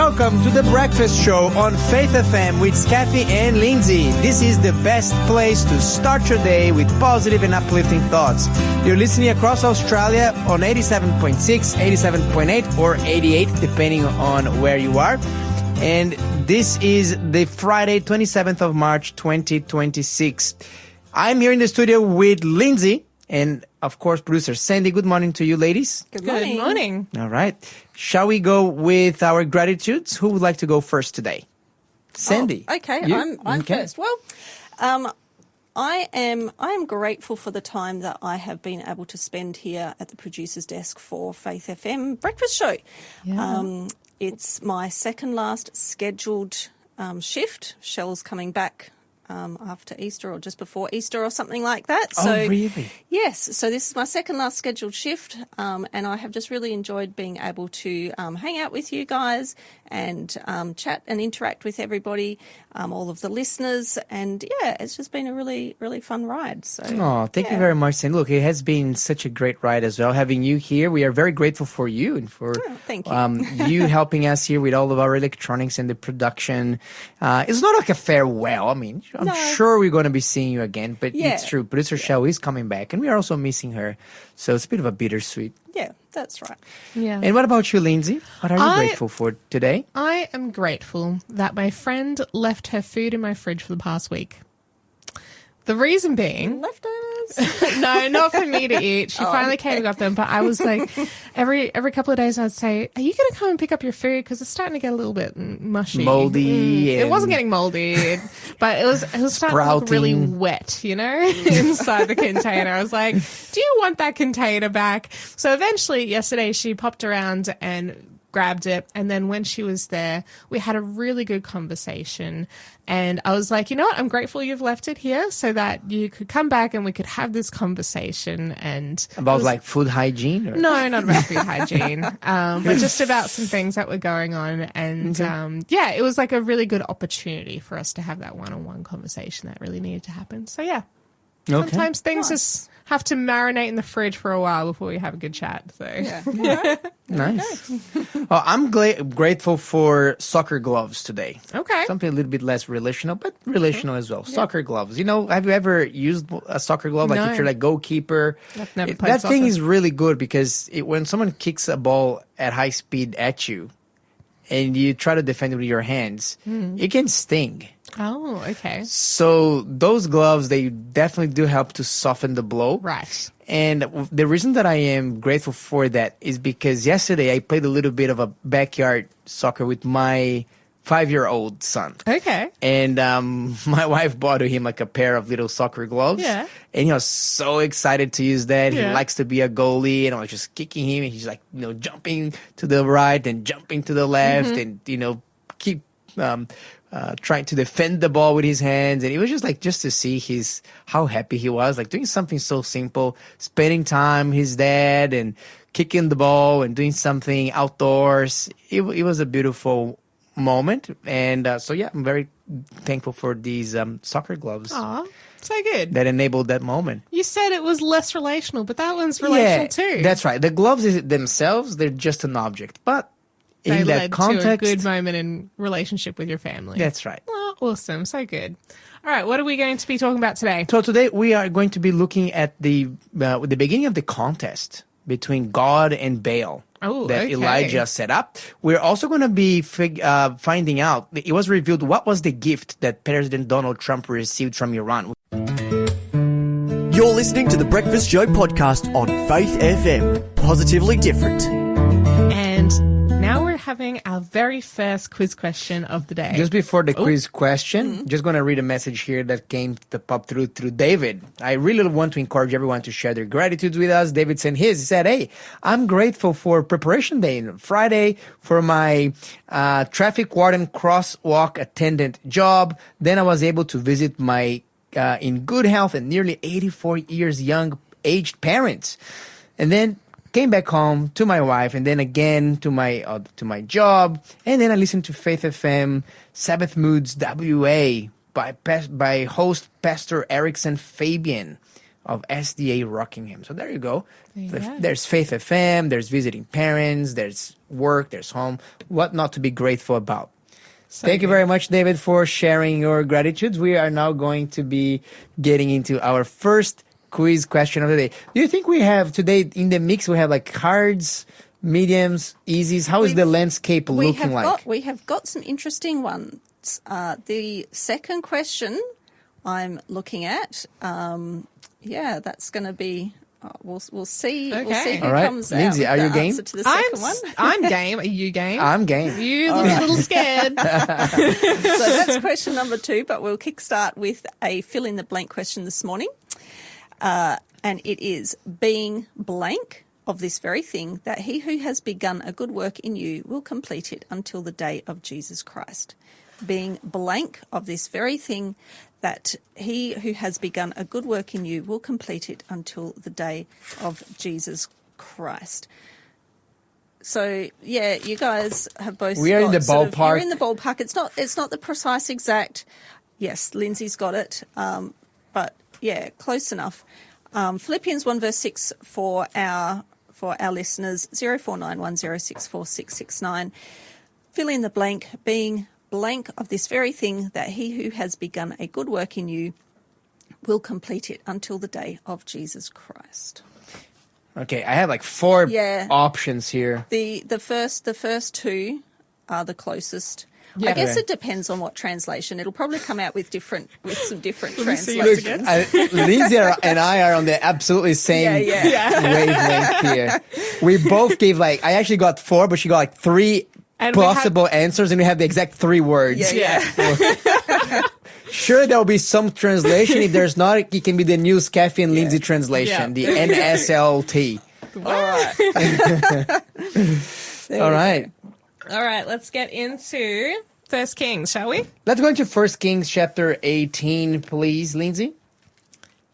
welcome to The Breakfast Show on Faith FM with Skafy and Lindsay. This is the best place to start your day with positive and uplifting thoughts. You're listening across Australia on 87.6, 87.8 or 88 depending on where you are. And this is the Friday, 27th of March, 2026. I'm here in the studio with Lindsay and, of course, producer Sandy. Good morning to you, ladies. Good morning. All right. Shall we go with our gratitudes? Who would like to go first today? Sandy. Oh, okay, You? I'm Okay. first. Well, I am grateful for the time that I have been able to spend here at the producer's desk for Faith FM Breakfast Show. Yeah. It's my second last scheduled shift. Shell's coming back after Easter or just before Easter or something like that. Oh, really? Yes. So this is my second last scheduled shift, and I have just really enjoyed being able to hang out with you guys and chat and interact with everybody, all of the listeners. And, yeah, it's just been a really, really fun ride. So, Oh, thank you very much, Sandy. Look, it has been such a great ride as well, having you here. We are very grateful for you and for thank you. you helping us here with all of our electronics and the production. It's not like a farewell. I mean, I'm sure we're going to be seeing you again, but Yeah. it's true. Producer Shell is coming back, and we are also missing her. So it's a bit of a bittersweet. Yeah, that's right. Yeah. And what about you, Lindsay? What are you grateful for today? I am grateful that my friend left her food in my fridge for the past week. The reason being, Leftovers. no, not for me to eat. She finally came and got them, but I was like, every couple of days I'd say, "Are you going to come and pick up your food? Because it's starting to get a little bit mushy, Moldy It and- wasn't getting moldy, but it was starting to look really Sprouting. wet, inside the container. I was like, "Do you want that container back?" So eventually, yesterday, she popped around and grabbed it, and then when she was there, we had a really good conversation, and I was like, you know what, I'm grateful you've left it here so that you could come back and we could have this conversation. And About like food hygiene? Or? no, not about food hygiene, but just about some things that were going on. And yeah, it was like a really good opportunity for us to have that one-on-one conversation that really needed to happen. So yeah, sometimes things just have to marinate in the fridge for a while before we have a good chat. So Nice. Oh, I'm grateful for soccer gloves today. okay. Something a little bit less relational, but relational as well. Soccer gloves. You know, have you ever used a soccer glove? Like No. if you're like goalkeeper, I've never played that thing soccer. is really good because when someone kicks a ball at high speed at you and you try to defend it with your hands, it can sting. Oh, okay. So those gloves, they definitely do help to soften the blow. Right. And the reason that I am grateful for that is because yesterday I played a little bit of a backyard soccer with my 5-year-old son. Okay. And my wife bought him like a pair of little soccer gloves. Yeah. And he was so excited to use that. Yeah. He likes to be a goalie. And I was just kicking him. And he's like, jumping to the right and jumping to the left and, keep trying to defend the ball with his hands. And it was just to see how happy he was, like doing something so simple, spending time with his dad and kicking the ball and doing something outdoors. It was a beautiful moment. And so, yeah, I'm very thankful for these soccer gloves Aw, so good. that enabled that moment. You said it was less relational, but that one's relational too. That's right. The gloves themselves, they're just an object. But they in that led context, to a good moment in relationship with your family. that's right. Oh, awesome. So good. All right. What are we going to be talking about today? So today we are going to be looking at the beginning of the contest between God and Baal that okay. Elijah set up. We're also going to be finding out. It was revealed what was the gift that President Donald Trump received from Iran. You're listening to the Breakfast Show podcast on Faith FM. Positively different. And now we're having our very first quiz question of the day. Just before the quiz question, just going to read a message here that came to pop through David. I really want to encourage everyone to share their gratitudes with us. David sent his. He said, "Hey, I'm grateful for Preparation Day Friday for my traffic warden crosswalk attendant job. Then I was able to visit my in good health and nearly 84 years young aged parents. And then came back home to my wife, and then again to my job, and then I listened to Faith FM Sabbath Moods WA by host Pastor Erickson Fabian. of SDA Rockingham. So there you go. you go. There's Faith FM, there's visiting parents, there's work, there's home. What not to be grateful about. So Thank you good. very much, David, for sharing your gratitudes. We are now going to be getting into our first quiz question of the day. Do you think we have today in the mix, we have like cards, mediums, easies? How is the landscape looking like? We have got some interesting ones. The second question I'm looking at, that's going to be. We'll see. We'll Okay. see who All right. comes Lindsay, out are with you the game? answer to the second one. I'm game. Are you game? I'm game. You look a little scared. So that's question number 2, but we'll kickstart with a fill-in-the-blank question this morning. And it is, being blank of this very thing, that he who has begun a good work in you will complete it until the day of Jesus Christ. Being blank of this very thing, that he who has begun a good work in you will complete it until the day of Jesus Christ. So you guys have both. We are in the ballpark. You're in the ballpark. It's not the precise exact. Yes, Lindsay's got it. But yeah, close enough. Philippians 1 verse 6 for our listeners, 0491064669. Fill in the blank, being blank of this very thing, that he who has begun a good work in you will complete it until the day of Jesus Christ. Okay, I have like 4 Yeah. options here. The first 2 are the closest. Yeah. I guess Okay. it depends on what translation. It'll probably come out with some different me see Look, translations. Lindsay and I are on the absolutely same Yeah. wavelength here. We both gave I actually got 4, but she got like 3 And we possible answers, and we have the exact 3 words. Yeah. Sure, there will be some translation. If there's not, it can be the new Skafy and Lindsay translation, the NSLT. All right. All right, let's get into First Kings, shall we? Let's go into 1 Kings chapter 18, please, Lindsay.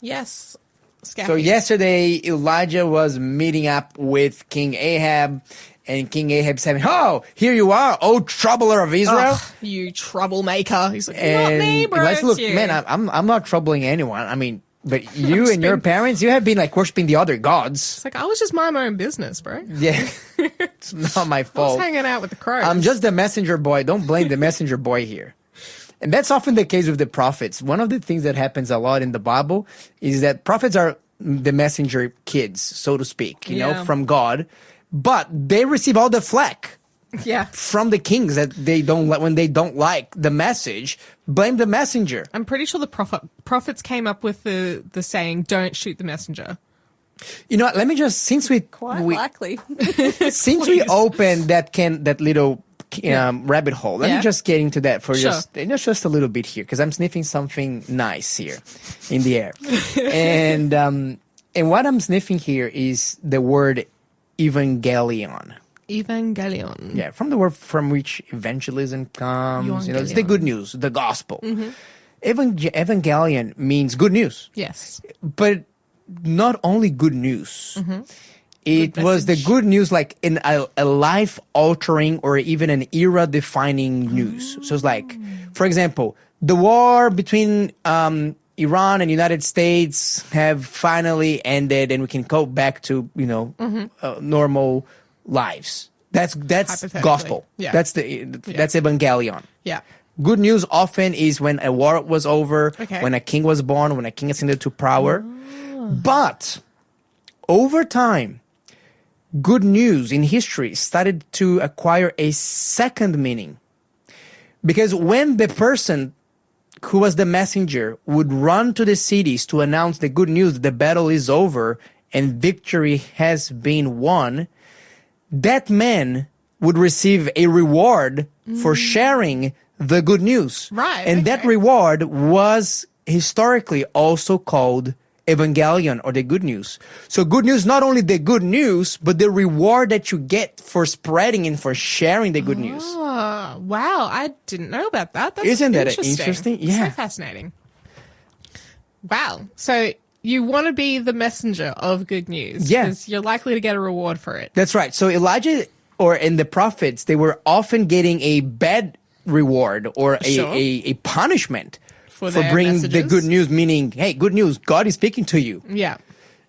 Yes. Skafy. So yesterday, Elijah was meeting up with King Ahab, and King Ahab said, "Oh, here you are, oh troubler of Israel." Ugh, you troublemaker. He's like, not And me, bro. Elijah, look, it's you. man, I'm not troubling anyone. I mean, but you and your parents, you have been worshiping the other gods. It's like, I was just minding my own business, bro. Yeah, it's not my I was fault. hanging out with the crows. I'm just the messenger boy. Don't blame the messenger boy here. And that's often the case with the prophets. One of the things that happens a lot in the Bible is that prophets are the messenger kids, so to speak, you know, Yeah. from God. But they receive all the flack Yeah. from the kings that they don't like when they don't like the message. Blame the messenger. I'm pretty sure the prophets came up with the saying, don't shoot the messenger. You know what? Let me just since we Likely. since we opened that little rabbit hole, let Yeah. me just get into that for Sure. just a little bit here, because I'm sniffing something nice here in the air, and what I'm sniffing here is the word evangelion. Evangelion. Yeah, from the word from which evangelism comes. You know, it's the Evangelion. good news, the gospel. Evangelion means good news, Yes. but not only good news. It Good was the message. good news, like in a life-altering or even an era-defining news. So it's like, for example, the war between Iran and United States have finally ended, and we can go back to normal lives. That's Hypothetically. gospel. Yeah. That's Evangelion. Yeah. Good news often is when a war was over, Okay. when a king was born, when a king ascended to power. But over time, good news in history started to acquire a second meaning. Because when the person who was the messenger would run to the cities to announce the good news, the battle is over and victory has been won, that man would receive a reward for sharing the good news. Right, And that okay. reward was historically also called evangelion, or the good news. So good news, not only the good news, but the reward that you get for spreading and for sharing the good news. Oh, wow. I didn't know about that. That's Isn't that interesting? interesting? Yeah. So fascinating. Wow. So you want to be the messenger of good news. Yeah. Because you're likely to get a reward for it. That's right. So Elijah and the prophets, they were often getting a bad reward or Sure. a punishment for for their bringing messages. the good news, meaning, hey, good news, God is speaking to you. Yeah.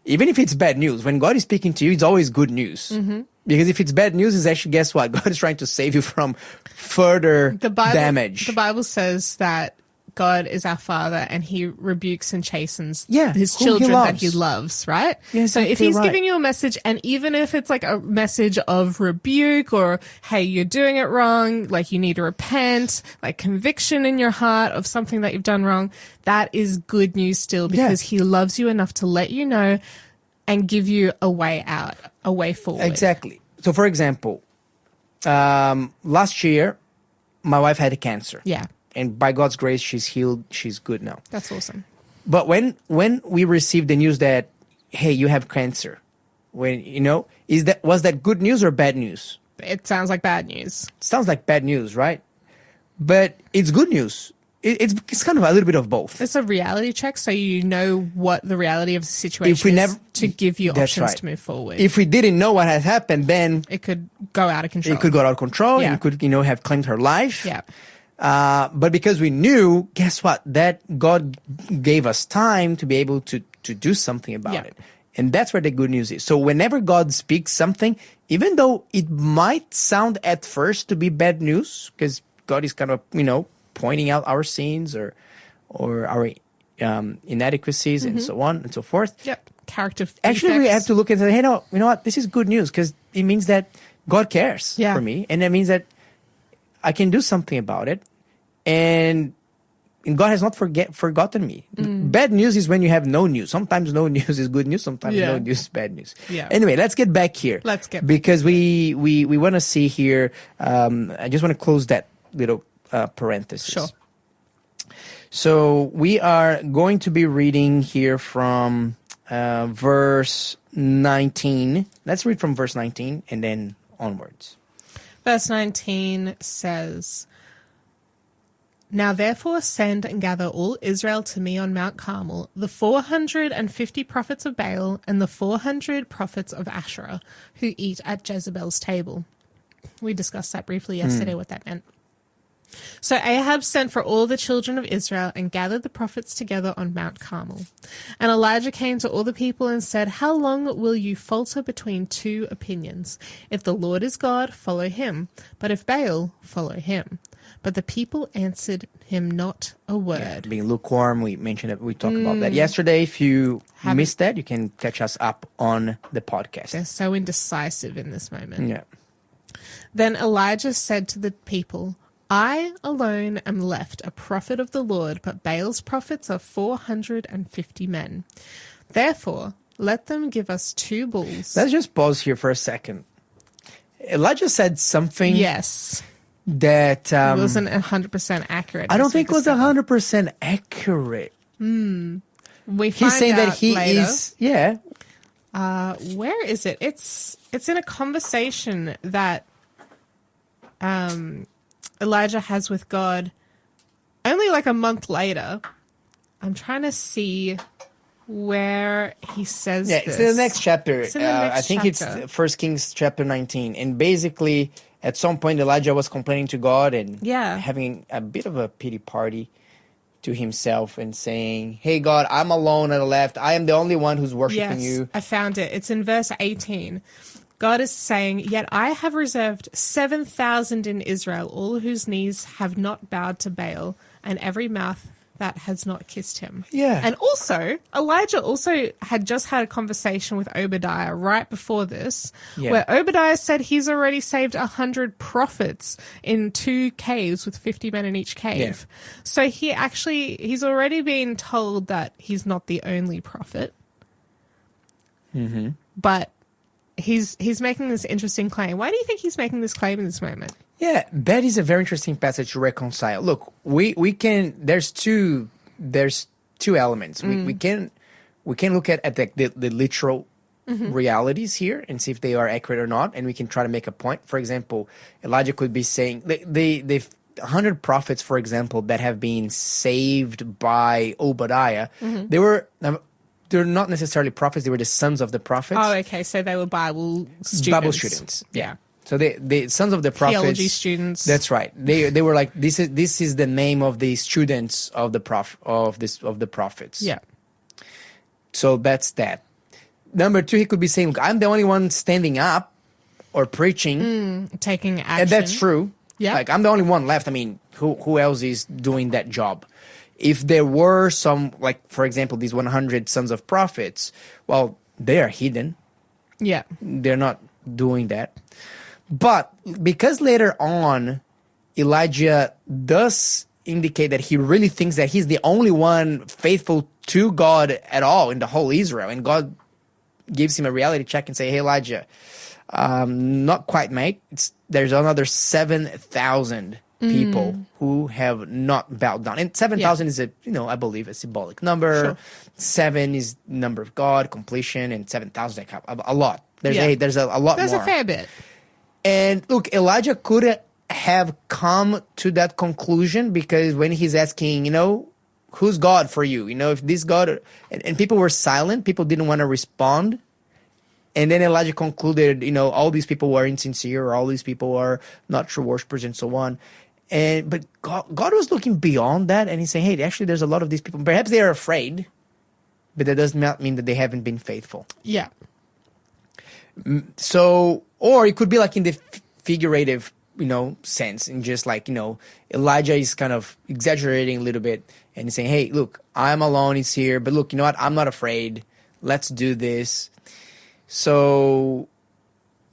Even if it's bad news, when God is speaking to you, it's always good news. Mm-hmm. Because if it's bad news, it's actually, guess what? God is trying to save you from further damage. The Bible says that God is our Father and he rebukes and chastens Yeah, his whom he children that loves. he loves, right? Yeah, so if exactly he's right. giving you a message, and even if it's like a message of rebuke or, hey, you're doing it wrong, like you need to repent, like conviction in your heart of something that you've done wrong, that is good news still, because he loves you enough to let you know and give you a way out, a way forward. Exactly. So, for example, last year, my wife had cancer. Yeah. And by God's grace, she's healed. She's good now. That's awesome. But when we received the news that, hey, you have cancer, was that good news or bad news? It sounds like bad news. Sounds like bad news, right? But it's good news. It's kind of a little bit of both. It's a reality check, so you know what the reality of the situation If we is never- to give you That's options right. to move forward. If we didn't know what had happened, then it could go out of control. it could go out of control. Yeah. And it could, have claimed her life. Yeah. But because we knew, guess what? That God gave us time to be able to do something about it. And that's where the good news is. So whenever God speaks something, even though it might sound at first to be bad news, because God is kind of, pointing out our sins or our inadequacies and so on and so forth. Yep. Character Actually, we defects. have to look and say, hey, no, you know what? This is good news, because it means that God cares for me. And it means that I can do something about it. And God has not forgotten me. Bad news is when you have no news. Sometimes no news is good news. Sometimes no news is bad news. Yeah. Anyway, let's get back here. Because we want to see here. I just want to close that little parenthesis. Sure. So we are going to be reading here from verse 19. Let's read from verse 19 and then onwards. Verse 19 says, "Now therefore send and gather all Israel to me on Mount Carmel, the 450 prophets of Baal and the 400 prophets of Asherah, who eat at Jezebel's table." We discussed that briefly yesterday, what that meant. So Ahab sent for all the children of Israel and gathered the prophets together on Mount Carmel. And Elijah came to all the people and said, "How long will you falter between two opinions? If the Lord is God, follow him. But if Baal, follow him." But the people answered him not a word. Being lukewarm, we mentioned that. We talked about that yesterday. If you missed that, you can catch us up on the podcast. They're so indecisive in this moment. Yeah. Then Elijah said to the people, "I alone am left, a prophet of the Lord, but Baal's prophets are 450 men. Therefore, let them give us 2 bulls." Let's just pause here for a second. Elijah said something Yes. that It wasn't 100% accurate. I don't as we think was discovered. 100% accurate. We He's find saying that out he later. is, yeah. Where is it? It's in a conversation that Elijah has with God only like a month later. I'm trying to see where he says Yeah, this. it's in the next chapter. It's in the next I think chapter. it's 1 Kings chapter 19. And basically, at some point, Elijah was complaining to God and having a bit of a pity party to himself and saying, "Hey, God, I'm alone on the left. I am the only one who's worshiping you." I found it. It's in verse 18. God is saying, "Yet I have reserved 7,000 in Israel, all whose knees have not bowed to Baal, and every mouth that has not kissed him." Yeah. And also, Elijah also had just had a conversation with Obadiah right before this, where Obadiah said he's already saved 100 prophets in 2 caves with 50 men in each cave. So he's already been told that he's not the only prophet. But he's making this interesting claim. Why do you think he's making this claim in this moment? Yeah, that is a very interesting passage to reconcile. Look, we can. There's two elements. We can look at the literal realities here and see if they are accurate or not, and we can try to make a point. For example, Elijah could be saying the 100 prophets, for example, that have been saved by Obadiah. They're not necessarily prophets. They were the sons of the prophets. Oh, okay. So they were Bible students. Bible students. Yeah. So the sons of the prophets, Theology students. That's right. They were like, this is the name of the students of the prophets. Yeah. So that's that. Number 2, he could be saying, look, I'm the only one standing up or preaching. Taking action. And that's true. Yeah. Like, I'm the only one left. I mean, who else is doing that job? If there were some, like, for example, these 100 sons of prophets, well, they are hidden. Yeah. They're not doing that. But because later on, Elijah does indicate that he really thinks that he's the only one faithful to God at all in the whole Israel. And God gives him a reality check and say, hey, Elijah, not quite, mate. There's another 7,000 people who have not bowed down. And 7,000 is I believe a symbolic number. Sure. 7 is number of God, completion, and 7,000 is like a lot. There's a lot There's more. a fair bit. And look, Elijah could have come to that conclusion because when he's asking, who's God for you? If this God, and people were silent, people didn't want to respond. And then Elijah concluded, all these people are insincere, or all these people are not true worshipers, and so on. But God was looking beyond that, and he's saying, hey, actually, there's a lot of these people. Perhaps they are afraid, but that does not mean that they haven't been faithful. Yeah. So, or it could be like in the figurative, sense, and just like, Elijah is kind of exaggerating a little bit and he's saying, hey, look, I'm alone, he's here, but look, you know what? I'm not afraid. Let's do this. So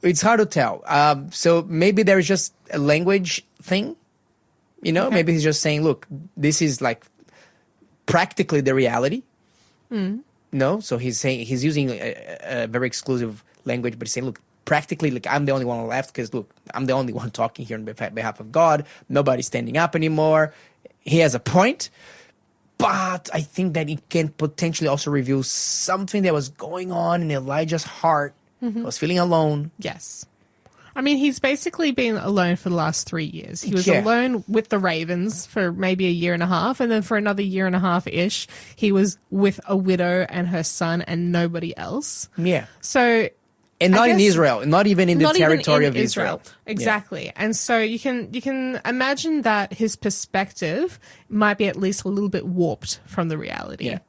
it's hard to tell. So maybe there's just a language thing, Okay. Maybe he's just saying, look, this is like practically the reality. No, so he's using a very exclusive language, but he's saying, look, practically, like, I'm the only one left because, look, I'm the only one talking here on behalf of God. Nobody's standing up anymore. He has a point, but I think that it can potentially also reveal something that was going on in Elijah's heart. He was feeling alone. Yes. I mean, he's basically been alone for the last 3 years. He was Yeah. alone with the ravens for maybe a year and a half, and then for another year and a half-ish, he was with a widow and her son and nobody else. Yeah. So... And not in guess- Israel, not even in the not even territory in of Israel. Exactly. And so you can imagine that his perspective might be at least a little bit warped from the reality. Yeah.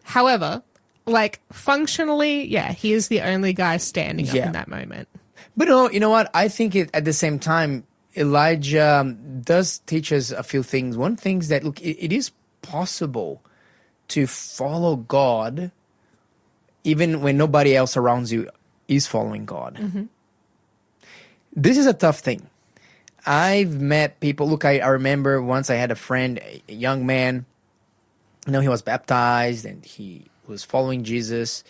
However, like functionally, he is the only guy standing up Yeah. in that moment. But you know what? I think at the same time, Elijah does teach us a few things. One thing is that, look, it is possible to follow God even when nobody else around you is following God. Mm-hmm. This is a tough thing. I've met people. Look, I remember once I had a friend, a young man. He was baptized and he was following Jesus.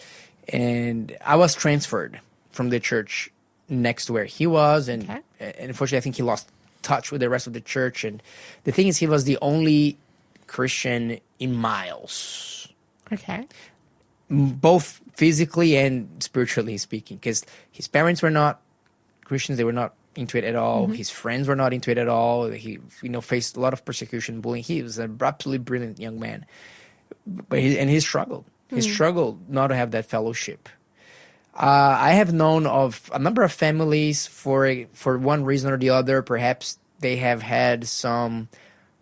And I was transferred from the church next to where he was. And, Okay. and unfortunately, I think he lost touch with the rest of the church. And the thing is, he was the only Christian in miles, Okay. both physically and spiritually speaking, because his parents were not Christians. They were not into it at all. Mm-hmm. His friends were not into it at all. He, faced a lot of persecution, bullying. He was an absolutely brilliant young man, but he struggled. He struggled not to have that fellowship. I have known of a number of families for one reason or the other. Perhaps they have had some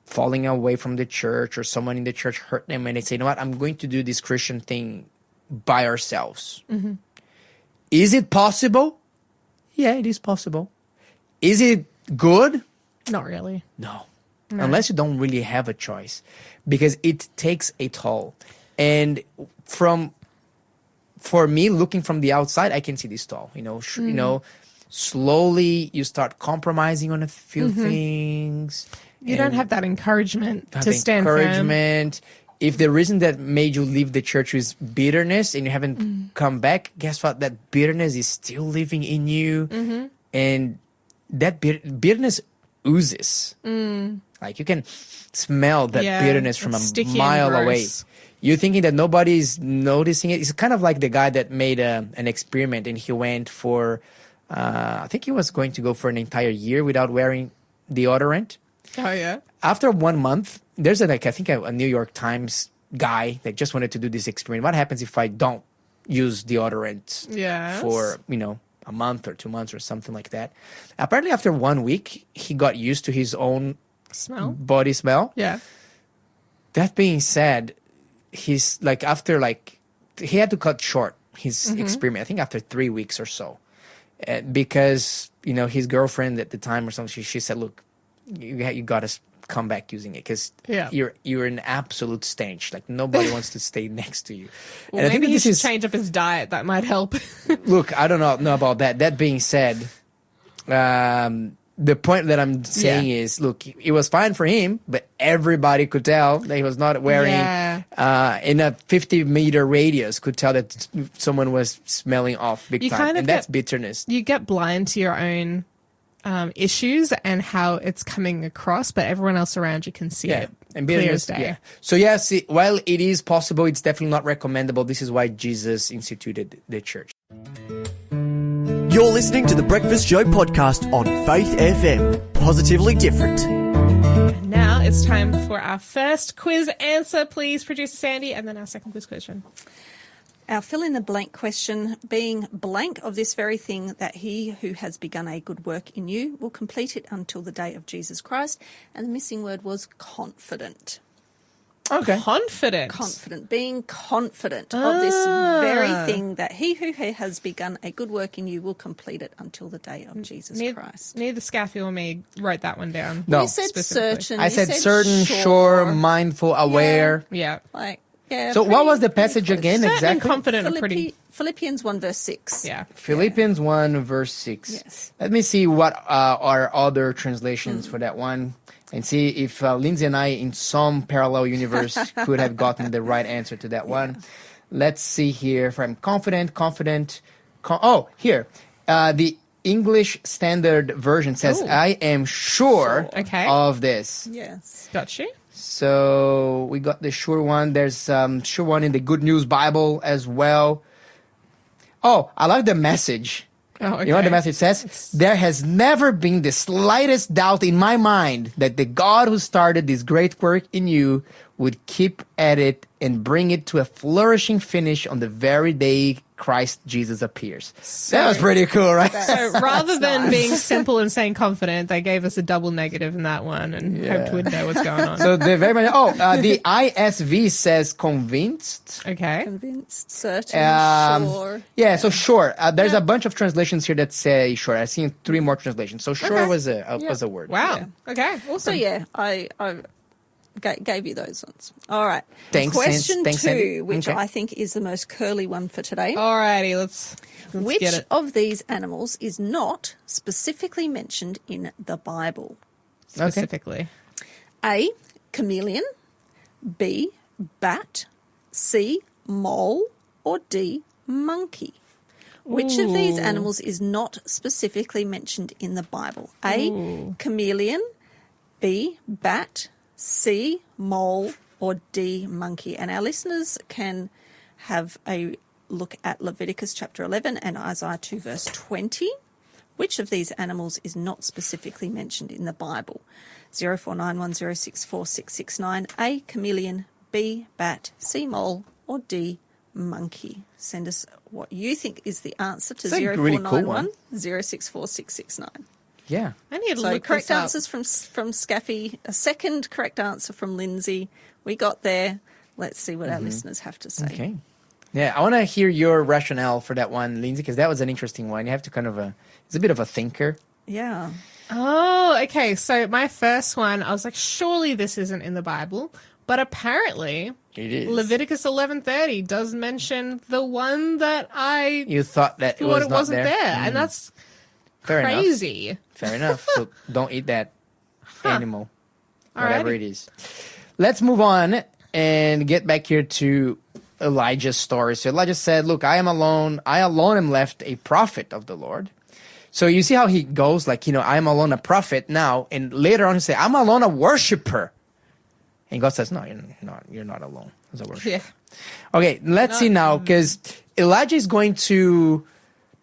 falling away from the church, or someone in the church hurt them, and they say, you know what, I'm going to do this Christian thing by ourselves. Mm-hmm. Is it possible? Yeah, it is possible. Is it good? Not really. No. Unless you don't really have a choice, because it takes a toll. And for me, looking from the outside, I can see this toll. Slowly you start compromising on a few things. You don't and have that encouragement have to stand firm. encouragement. If the reason that made you leave the church is bitterness and you haven't come back, guess what? That bitterness is still living in you. And that bitterness oozes. Like you can smell that bitterness from it's a sticky and mile away. gross. You're thinking that nobody's noticing it. It's kind of like the guy that made an experiment, and he went for, I think he was going to go for an entire year without wearing deodorant. Oh, yeah? After 1 month, there's I think a New York Times guy that just wanted to do this experiment. What happens if I don't use deodorant Yes. for, a month or 2 months or something like that. Apparently, after 1 week, he got used to his own Smell. body smell. Yeah. That being said, he's like after like he had to cut short his experiment. I think after 3 weeks or so, because his girlfriend at the time or something, she said, "Look, you got to come back using it because you're an absolute stench. Like nobody wants to stay next to you." Well, and I think maybe that he should change up his diet. That might help. Look, I don't know about that. That being said, the point that I'm saying is, look, it was fine for him, but everybody could tell that he was not wearing, in a 50-meter radius, could tell that someone was smelling off big time. And that's bitterness. You get blind to your own issues and how it's coming across, but everyone else around you can see it. And clear as day. Yeah. So yes, while it is possible, it's definitely not recommendable. This is why Jesus instituted the church. You're listening to the Breakfast Show podcast on Faith FM. Positively different. And now it's time for our first quiz answer, please, producer Sandy, and then our second quiz question. Our fill-in-the-blank question being blank of this very thing, that he who has begun a good work in you will complete it until the day of Jesus Christ. And the missing word was confident. Okay. Confident. Being confident of this very thing, that he who has begun a good work in you will complete it until the day of Jesus Christ. Neither Skafy or me wrote that one down. No. You said certain. I said certain, sure, mindful, aware. Yeah. So what was the passage again Certain, exactly? confident, and pretty. Philippians 1 verse 6. Yeah. Philippians 1 verse 6. Yes. Let me see what are other translations for that one, and see if Lindsay and I, in some parallel universe, could have gotten the right answer to that one. Let's see here. From confident. Here. The English Standard Version says, I am sure of this. Yes. Got you. So we got the sure one. There's sure one in the Good News Bible as well. Oh, I like the message. Oh, okay. You know what the message says? There has never been the slightest doubt in my mind that the God who started this great work in you would keep at it and bring it to a flourishing finish on the very day Christ Jesus appears. That was pretty cool, right? So rather than being simple and saying confident, they gave us a double negative in that one and hoped we'd know what's going on. So they're very much. The ISV says convinced. Okay. Convinced, certain, sure. Yeah, so sure. There's a bunch of translations here that say sure. I've seen 3 more translations. So sure was a word. Wow. Yeah. Okay. Awesome. So yeah, I gave you those ones. All right. Thanks. Question Thanks, 2, which okay. I think is the most curly one for today. Alrighty, let's Which get it. of these animals is not specifically mentioned in the Bible? Specifically. A, chameleon, B, bat, C, mole, or D, monkey? Which of these animals is not specifically mentioned in the Bible? A, chameleon, B, bat, C, mole, or D, monkey? And our listeners can have a look at Leviticus chapter 11 and Isaiah 2 verse 20. Which of these animals is not specifically mentioned in the Bible? 0491064669. A, chameleon, B, bat, C, mole, or D, monkey? Send us what you think is the answer to That's a really cool 0491 064669. Yeah. I need to So look correct this up. answers from Skafy, a second correct answer from Lindsay. We got there. Let's see what our listeners have to say. Okay. Yeah, I want to hear your rationale for that one, Lindsay, because that was an interesting one. You have to kind of it's a bit of a thinker. Yeah. Oh, okay. So my first one, I was like, surely this isn't in the Bible, but apparently It is. Leviticus 11:30 does mention the one that I You thought that it thought was it not wasn't there, and that's Fair enough. crazy. Fair enough. So don't eat that animal, whatever Alrighty. it is. Let's move on and get back here to Elijah's story. So Elijah said, look, I am alone. I alone am left a prophet of the Lord. So you see how he goes, like, I am alone a prophet now. And later on he say, I'm alone a worshiper. And God says, no, you're not alone as a worshiper. Yeah. Okay, let's see now, because Elijah is going to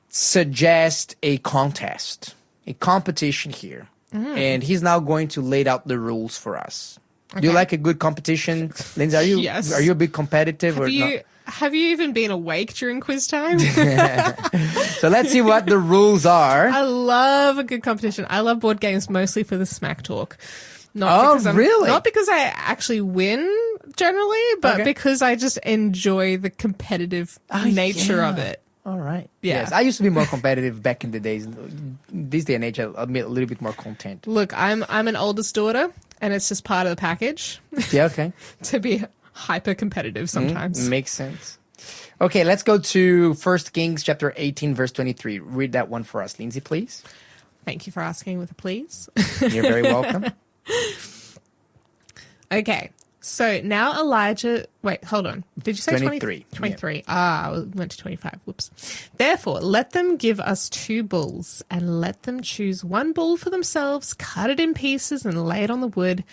suggest a contest, a competition here. And he's now going to lay out the rules for us. Do you like a good competition? Lindsay, Yes. are you a bit competitive or Have you not? Have you even been awake during quiz time? So let's see what the rules are. I love a good competition. I love board games mostly for the smack talk. Really? Not because I actually win generally, but because I just enjoy the competitive nature of it. All right. Yeah. Yes, I used to be more competitive back in the days. This day and age, I'll be a little bit more content. Look, I'm an oldest daughter, and it's just part of the package. Yeah, okay. To be hyper competitive sometimes. Makes sense. Okay, let's go to 1 Kings chapter 18, verse 23. Read that one for us, Lindsay, please. Thank you for asking with a please. You're very welcome. Okay. So now Elijah, wait, hold on. Did you say 23? 23. I went to 25. Whoops. Therefore, let them give us 2 bulls and let them choose 1 bull for themselves, cut it in pieces and lay it on the wood,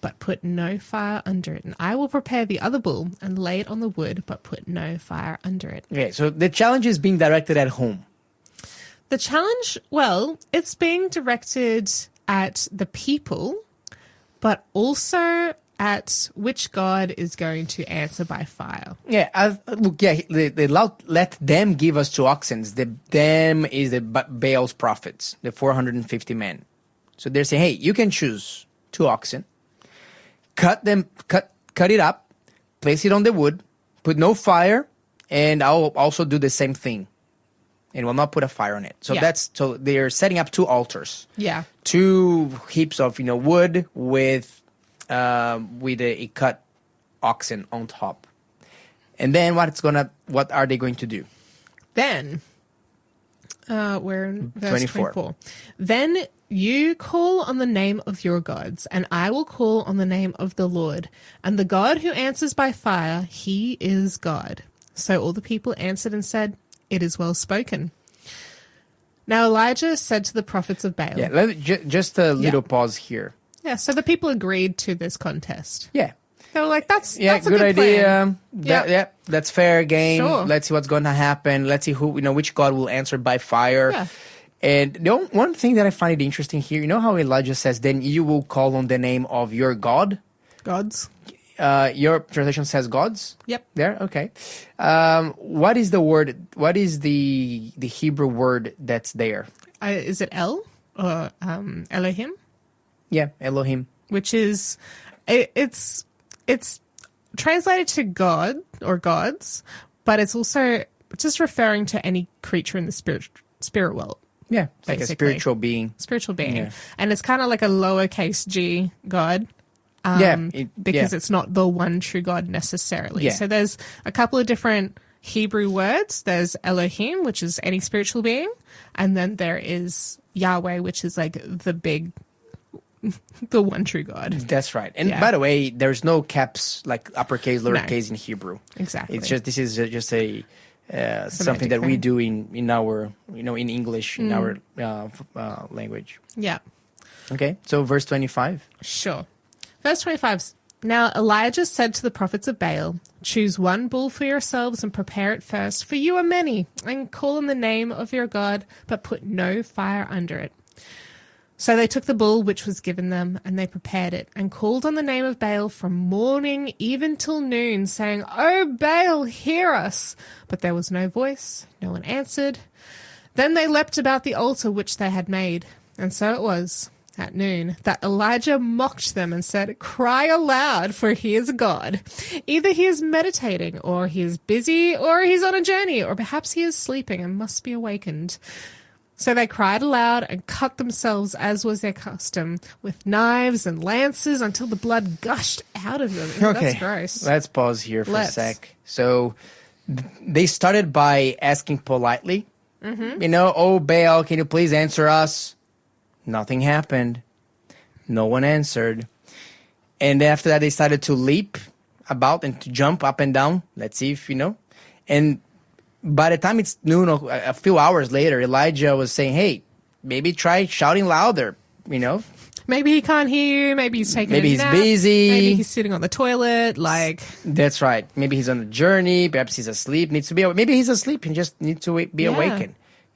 but put no fire under it. And I will prepare the other bull and lay it on the wood, but put no fire under it. Okay, so the challenge is being directed at whom? The challenge, well, it's being directed at the people, but also at which God is going to answer by fire. Yeah, let them give us 2 oxen. Them is the Baal's prophets, the 450 men. So they're saying, hey, you can choose 2 oxen, cut it up, place it on the wood, put no fire, and I'll also do the same thing. And will not put a fire on it. So so they're setting up 2 altars. Yeah. 2 heaps of wood with a cut oxen on top. And then what are they going to do? Then we're in verse 24. Then you call on the name of your gods, and I will call on the name of the Lord. And the God who answers by fire, he is God. So all the people answered and said, it is well spoken. Now Elijah said to the prophets of Baal. Yeah, just a little pause here. Yeah, so the people agreed to this contest. Yeah. They were like, that's a good idea. Plan. That's fair game. Sure. Let's see what's going to happen. Let's see which God will answer by fire. Yeah. And one thing that I find it interesting here, you know how Elijah says, then you will call on the name of your God? Gods. Your translation says gods? Yep. There? Okay. What is the word? What is the Hebrew word that's there? Is it El or Elohim? Yeah, Elohim. Which is, it's translated to God or gods, but it's also just referring to any creature in the spirit world. Yeah, it's like a spiritual being. Spiritual being. Yeah. And it's kind of like a lowercase g God. Because it's not the one true God necessarily. Yeah. So there's a couple of different Hebrew words. There's Elohim, which is any spiritual being. And then there is Yahweh, which is like the one true God. That's right. And by the way, there's no caps like uppercase, lowercase in Hebrew. Exactly. It's just, this is just a something that we do in our, in English, in our language. Yeah. Okay. So verse 25. Sure. Verse 25. Now Elijah said to the prophets of Baal, choose 1 bull for yourselves and prepare it first, for you are many, and call on the name of your God, but put no fire under it. So they took the bull which was given them, and they prepared it, and called on the name of Baal from morning even till noon, saying, O Baal, hear us! But there was no voice, no one answered. Then they leapt about the altar which they had made, and so it was at noon that Elijah mocked them and said, cry aloud, for he is God. Either he is meditating, or he is busy, or he's on a journey, or perhaps he is sleeping and must be awakened. So they cried aloud and cut themselves, as was their custom, with knives and lances until the blood gushed out of them. Okay, that's gross. Let's pause here for a sec. So they started by asking politely, oh, Baal, can you please answer us? Nothing happened. No one answered. And after that, they started to leap about and to jump up and down. Let's see if And by the time it's noon, a few hours later, Elijah was saying, hey, maybe try shouting louder, Maybe he can't hear you. Maybe he's taking a nap. Maybe he's busy. Maybe he's sitting on the toilet. That's right. Maybe he's on a journey. Perhaps he's asleep. Maybe he's asleep and just needs to be awakened.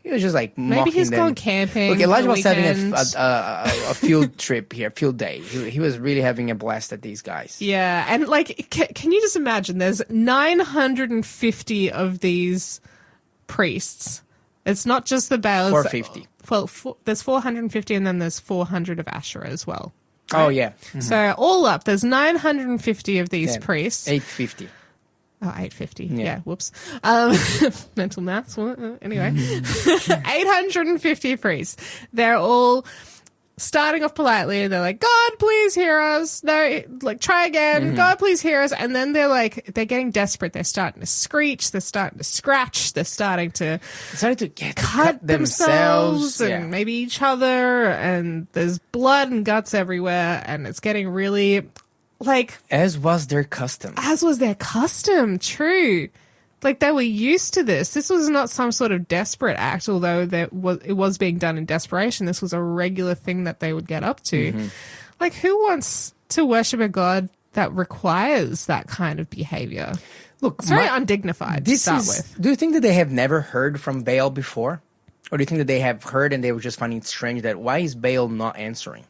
He was just like Maybe mocking he's them. gone camping. Look, for Elijah the was having weekend. a field trip here, field day. He was really having a blast at these guys. Yeah, and like, can you just imagine? There's 950 of these priests. It's not just the Baals. 450. Well, there's 450, and then there's 400 of Asherah as well. Oh yeah, So all up, there's 950 of these Yeah. priests. 850. Oh, 850. Yeah. Yeah, whoops. Mental maths. Anyway, 850 priests. They're all starting off politely, and they're like, God, please hear us. No, like, try again. God, please hear us. And then they're getting desperate. They're starting to screech. They're starting to scratch. They're starting to Decided to cut themselves and Yeah. maybe each other. And there's blood and guts everywhere. And it's getting really, like, As was their custom. as was their custom. True. Like, they were used to this. This was not some sort of desperate act, although it was being done in desperation. This was a regular thing that they would get up to. Like, who wants to worship a god that requires that kind of behavior? Look, It's very undignified to start with. Do you think that they have never heard from Baal before? Or do you think that they have heard and they were just finding it strange that why is Baal not answering?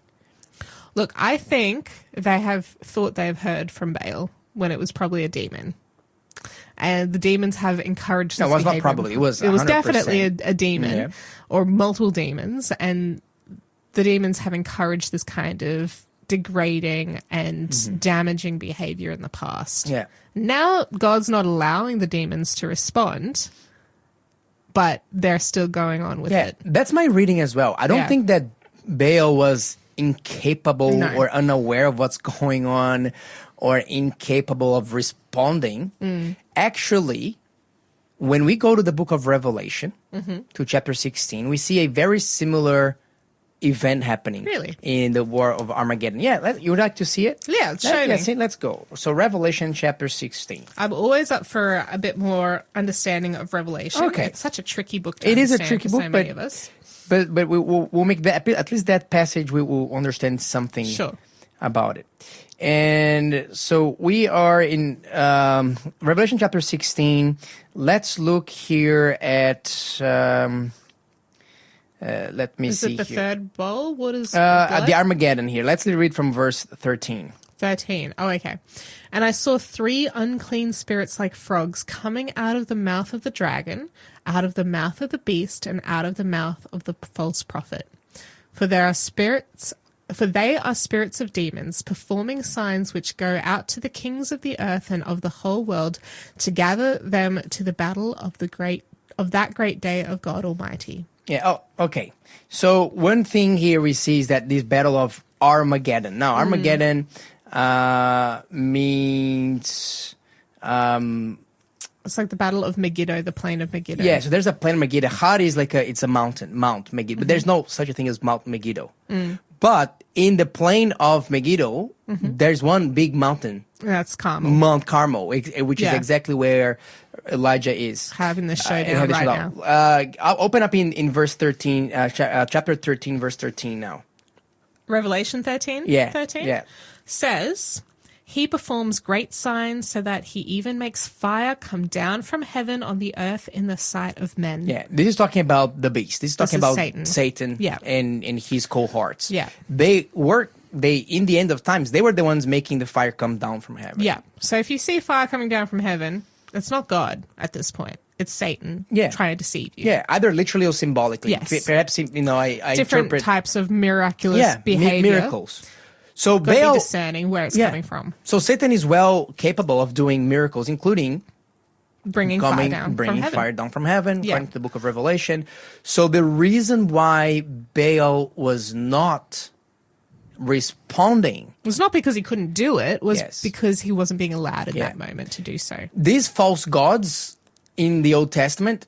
Look, I think they have thought they've heard from Baal when it was probably a demon. And the demons have encouraged this No, it was not behavior. probably. It was definitely 100%. a demon Yeah. or multiple demons. And the demons have encouraged this kind of degrading and damaging behavior in the past. Yeah. Now God's not allowing the demons to respond, but they're still going on with Yeah, it. that's my reading as well. I don't Yeah. think that Baal was incapable No. or unaware of what's going on or incapable of responding. Actually, when we go to the book of Revelation, to chapter 16, we see a very similar event happening. Really? In the War of Armageddon. Yeah, you would like to see it? Yeah, show me. Let's go. So Revelation chapter 16. I'm always up for a bit more understanding of Revelation. Okay. It's such a tricky book to It is a understand tricky for book, so many but- of us. But we'll make that, at least that passage, we will understand something Sure. about it. And so we are in Revelation chapter 16. Let's look here at, let me Is see it the here. third bowl? What is At the Armageddon here. Let's read from verse 13. 13. Oh, okay. And I saw 3 unclean spirits like frogs coming out of the mouth of the dragon, out of the mouth of the beast, and out of the mouth of the false prophet. For they are spirits of demons, performing signs which go out to the kings of the earth and of the whole world to gather them to the battle of that great day of God Almighty. Yeah. Oh, okay. So one thing here we see is that this battle of Armageddon. Now, Armageddon means It's like the Battle of Megiddo, the plain of Megiddo. yeah. So there's a plain of Megiddo. Had is like it's a mountain, Mount Megiddo. But there's no such a thing as Mount Megiddo. But in the plain of Megiddo, there's one big mountain, That's Carmel. Mount Carmel, which Yeah. is exactly where Elijah is. Having the And showdown have this right showdown. now. I'll open up in verse 13, chapter 13, verse 13 now. Revelation 13? Yeah. 13? Yeah. Says, he performs great signs so that he even makes fire come down from heaven on the earth in the sight of men. Yeah, this is talking about the beast. This is talking is about Satan. Satan Yeah. and his cohorts. Yeah. They in the end of times, they were the ones making the fire come down from heaven. Yeah. So if you see fire coming down from heaven, it's not God at this point. It's Satan trying to deceive you. Yeah, either literally or symbolically. Yes. Perhaps, I Different interpret types of miraculous behavior. miracles. So Got to be Baal, discerning where it's coming from. So Satan is well capable of doing miracles, including Bringing fire down from heaven. fire down from heaven, Yeah. according to the book of Revelation. So the reason why Baal was not responding, It was not because he couldn't do it. It was Yes. because he wasn't being allowed in Yeah. that moment to do so. these false gods in the Old Testament,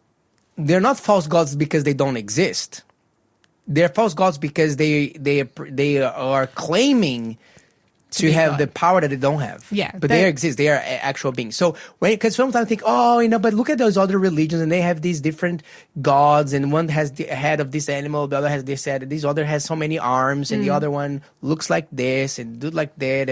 they're not false gods because they don't exist. They're false gods because they are claiming to have God. the power that they don't have. Yeah, but they- they exist. They are actual beings. So because sometimes I think, but look at those other religions and they have these different gods, and one has the head of this animal, the other has this head, this other has so many arms, and the other one looks like this and do like that,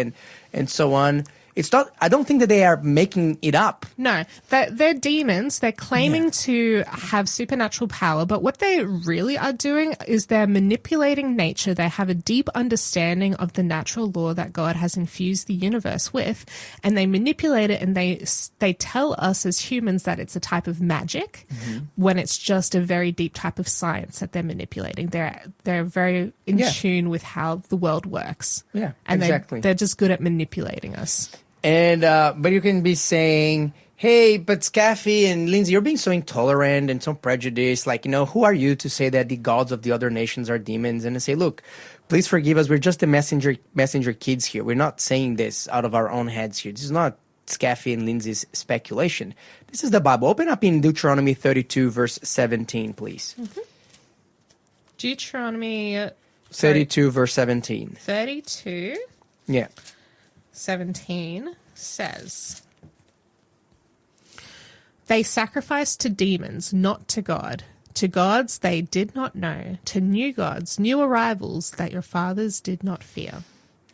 and so on. it's not. I don't think that they are making it up. No, they're demons. They're claiming to have supernatural power, but what they really are doing is they're manipulating nature. They have a deep understanding of the natural law that God has infused the universe with, and they manipulate it, and they tell us as humans that it's a type of magic when it's just a very deep type of science that they're manipulating. They're very in tune with how the world works. Yeah, and exactly. they're just good at manipulating us. And but you can be saying, hey, but Skafy and Lindsay, you're being so intolerant and so prejudiced. Like, who are you to say that the gods of the other nations are demons? And I say, look, please forgive us. We're just the messenger kids here. We're not saying this out of our own heads here. This is not Skafy and Lindsay's speculation. This is the Bible. Open up in Deuteronomy 32, verse 17, please. Mm-hmm. Deuteronomy 32, verse 17. 32. Yeah. 17 says, they sacrificed to demons, not to God, to gods they did not know, to new gods, new arrivals that your fathers did not fear.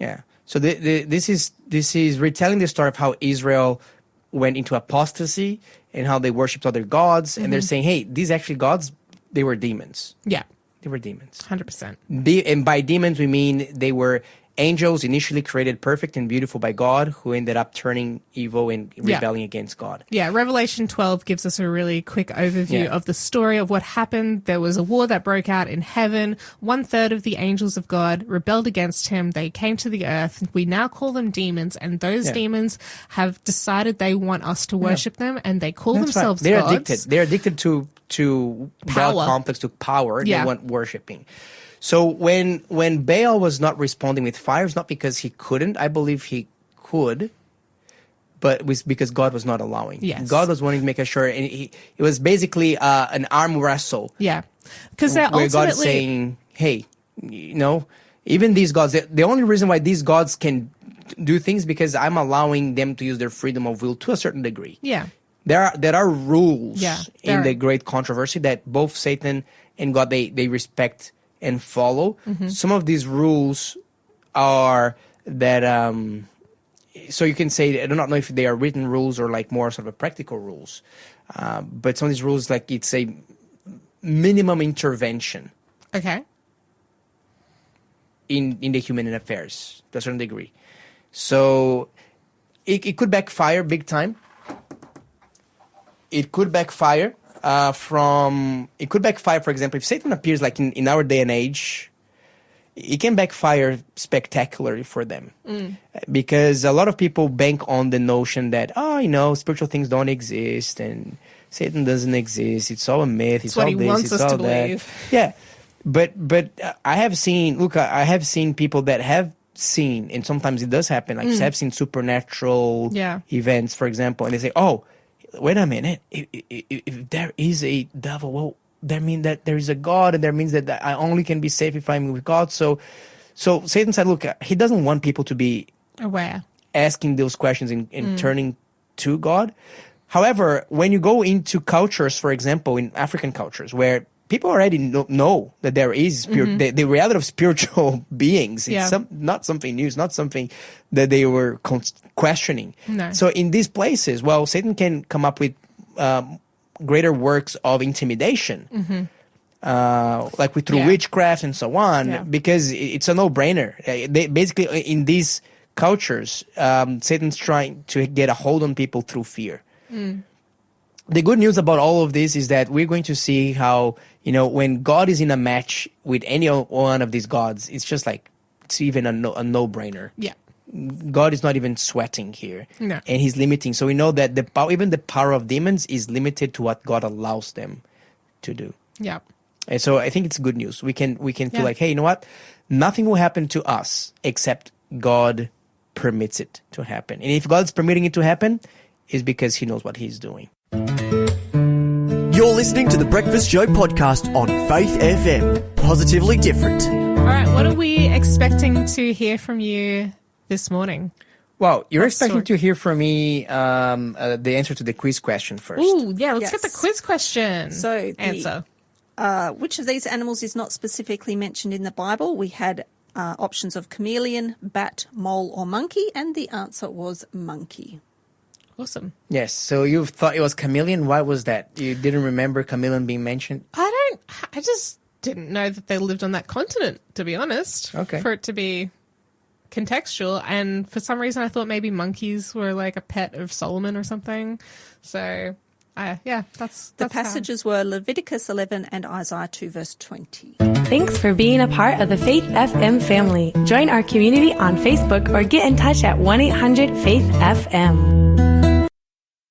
Yeah. So this is retelling the story of how Israel went into apostasy and how they worshipped other gods, and they're saying, hey, these actually gods, they were demons. Yeah. They were demons. 100%. And by demons, we mean they were angels initially created perfect and beautiful by God, who ended up turning evil and rebelling against God. Yeah, Revelation 12 gives us a really quick overview of the story of what happened. There was a war that broke out in heaven. 1/3 of the angels of God rebelled against him. They came to the earth. We now call them demons, and those demons have decided they want us to worship them, and they call themselves They're gods. addicted. They're addicted to Power. God complex, to power. Yeah. They want worshipping. So when Baal was not responding with fire, it's not because he couldn't. I believe he could, but it was because God was not allowing. Yes. God was wanting to make sure, and it was basically an arm wrestle. Yeah, because they're where ultimately God is saying, "Hey, even these gods. The only reason why these gods can do things because I'm allowing them to use their freedom of will to a certain degree. Yeah, there are rules in there the are. great controversy that both Satan and God they respect and follow. Some of these rules are that so you can say, I do not know if they are written rules or like more sort of practical rules, but some of these rules, like it's a minimum intervention okay, in the human affairs to a certain degree. So it could backfire big time. It could backfire for example, if Satan appears like in our day and age, it can backfire spectacularly for them. Because a lot of people bank on the notion that, spiritual things don't exist and Satan doesn't exist. It's all a myth. It's what all he this, wants it's us all to that. believe. Yeah. But I have seen people that have seen, and sometimes it does happen, like have seen supernatural events, for example, and they say, oh, wait a minute, if there is a devil, well, that means that there is a God, and that means that I only can be safe if I'm with God. So Satan said, look, he doesn't want people to be aware, asking those questions and turning to God. However, when you go into cultures, for example, in African cultures, where people already know that there is the reality of spiritual beings. It's not something new. It's not something that they were questioning. No. So in these places, well, Satan can come up with greater works of intimidation, like through witchcraft and so on, because it's a no-brainer. They basically, in these cultures, Satan's trying to get a hold on people through fear. The good news about all of this is that we're going to see how, when God is in a match with any one of these gods, it's just like, it's even a no-brainer. Yeah. God is not even sweating here. No. And he's limiting. So we know that even the power of demons is limited to what God allows them to do. Yeah. And so I think it's good news. We can feel like, hey, you know what? Nothing will happen to us except God permits it to happen. And if God's permitting it to happen, it's because he knows what he's doing. You're listening to the Breakfast Show podcast on Faith FM. Positively different. All right, what are we expecting to hear from you this morning? Well, you're expecting to hear from me the answer to the quiz question first. Ooh, yeah, let's get Yes. the quiz question. So answer. Which of these animals is not specifically mentioned in the Bible? We had options of chameleon, bat, mole, or monkey, and the answer was monkey. Awesome. Yes. So you thought it was chameleon. Why was that? You didn't remember chameleon being mentioned? I just didn't know that they lived on that continent, to be honest. Okay. For it to be contextual. And for some reason, I thought maybe monkeys were like a pet of Solomon or something. So, that's The passages were Leviticus 11 and Isaiah 2, verse 20. Thanks for being a part of the Faith FM family. Join our community on Facebook or get in touch at 1-800-FAITH-FM.